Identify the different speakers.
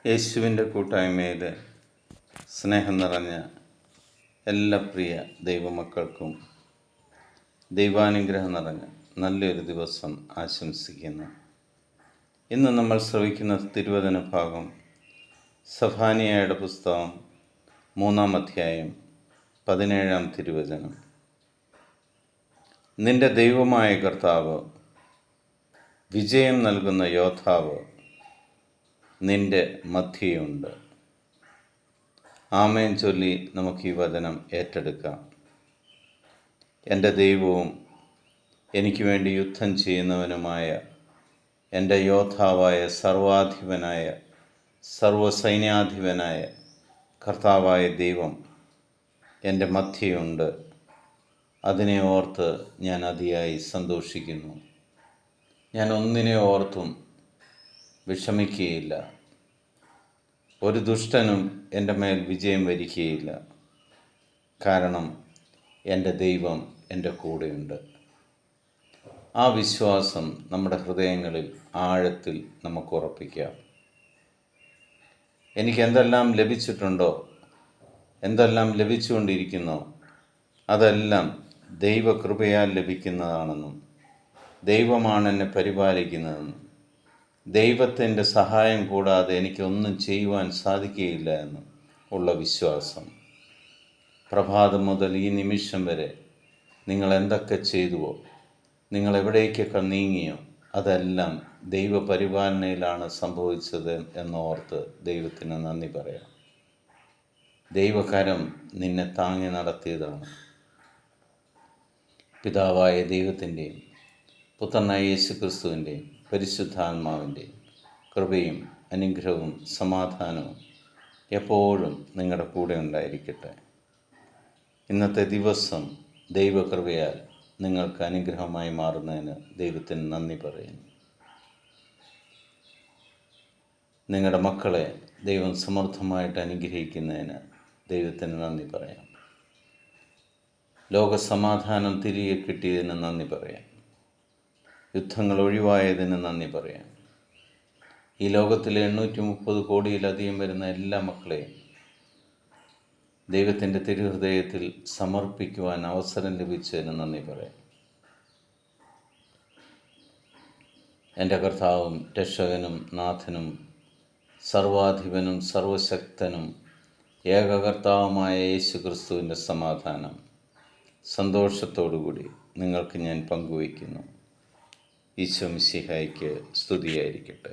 Speaker 1: യേശുവിൻ്റെ കൂട്ടായ്മയിൽ സ്നേഹം നിറഞ്ഞ എല്ലാ പ്രിയ ദൈവമക്കൾക്കും ദൈവാനുഗ്രഹം നിറഞ്ഞ നല്ലൊരു ദിവസം ആശംസിക്കുന്നു. ഇന്ന് നമ്മൾ ശ്രവിക്കുന്ന തിരുവചന ഭാഗം സഫാനിയായുടെ പുസ്തകം 3-ാം അധ്യായം 17-ാം തിരുവചനം. നിന്റെ ദൈവമായ കർത്താവ്, വിജയം നൽകുന്ന യോദ്ധാവ് നിന്റെ മധ്യയുണ്ട്. ആമേൻ ചൊല്ലി നമുക്ക് ഈ വചനം ഏറ്റെടുക്കാം. എൻ്റെ ദൈവവും എനിക്ക് വേണ്ടി യുദ്ധം ചെയ്യുന്നവനുമായ എൻ്റെ യോദ്ധാവായ സർവാധിപനായ സർവസൈന്യാധിപനായ കർത്താവായ ദൈവം എൻ്റെ മധ്യയുണ്ട്. അതിനെ ഓർത്ത് ഞാൻ അതിയായി സന്തോഷിക്കുന്നു. ഞാൻ ഒന്നിനെ ഓർത്തും വിഷമിക്കുകയില്ല. ഒരു ദുഷ്ടനും എൻ്റെ മേൽ വിജയം വരിക്കുകയില്ല. കാരണം എൻ്റെ ദൈവം എൻ്റെ കൂടെയുണ്ട്. ആ വിശ്വാസം നമ്മുടെ ഹൃദയങ്ങളിൽ ആഴത്തിൽ നമുക്ക് ഉറപ്പിക്കാം. എനിക്ക് എന്തെല്ലാം ലഭിച്ചിട്ടുണ്ടോ, എന്തെല്ലാം ലഭിച്ചുകൊണ്ടിരിക്കുന്നോ, അതെല്ലാം ദൈവകൃപയാൽ ലഭിക്കുന്നതാണെന്നും ദൈവമാണ് എന്നെ പരിപാലിക്കുന്നതെന്നും ദൈവത്തിൻ്റെ സഹായം കൂടാതെ എനിക്കൊന്നും ചെയ്യുവാൻ സാധിക്കുകയില്ല എന്നും ഉള്ള വിശ്വാസം. പ്രഭാതം മുതൽ ഈ നിമിഷം വരെ നിങ്ങൾ എന്തൊക്കെ ചെയ്തുവോ, നിങ്ങൾ എവിടേക്കൊക്കെ നീങ്ങിയോ, അതെല്ലാം ദൈവപരിപാലനയിലാണ് സംഭവിച്ചത് എന്നോർത്ത് ദൈവത്തിന് നന്ദി പറയാം. ദൈവകരം നിന്നെ താങ്ങി നടത്തിയതാണ്. പിതാവായ ദൈവത്തിൻ്റെയും പുത്രനായ യേശുക്രിസ്തുവിൻ്റെയും പരിശുദ്ധാത്മാവിൻ്റെയും കൃപയും അനുഗ്രഹവും സമാധാനവും എപ്പോഴും നിങ്ങളുടെ കൂടെ ഉണ്ടായിരിക്കട്ടെ. ഇന്നത്തെ ദിവസം ദൈവകൃപയാൽ നിങ്ങൾക്ക് അനുഗ്രഹമായി മാറുന്നതിന് ദൈവത്തിന് നന്ദി പറയുന്നു. നിങ്ങളുടെ മക്കളെ ദൈവം സമൃദ്ധമായിട്ട് അനുഗ്രഹിക്കുന്നതിന് ദൈവത്തിന് നന്ദി പറയാം. ലോകസമാധാനം തിരികെ കിട്ടിയതിന് നന്ദി പറയാം. യുദ്ധങ്ങൾ ഒഴിവായതിന് നന്ദി പറയാം. ഈ ലോകത്തിലെ 830 കോടിയിലധികം വരുന്ന എല്ലാ മക്കളെയും ദൈവത്തിൻ്റെ തിരുഹൃദയത്തിൽ സമർപ്പിക്കുവാൻ അവസരം ലഭിച്ചതിന് നന്ദി പറയാം. എൻ്റെ കർത്താവും രക്ഷകനും നാഥനും സർവാധിപനും സർവശക്തനും ഏകകർത്താവുമായ യേശു ക്രിസ്തുവിൻ്റെ സമാധാനം സന്തോഷത്തോടുകൂടി നിങ്ങൾക്ക് ഞാൻ പങ്കുവയ്ക്കുന്നു. ഈശോ മിശിഹായ്ക്ക് സ്തുതിയായിരിക്കട്ടെ.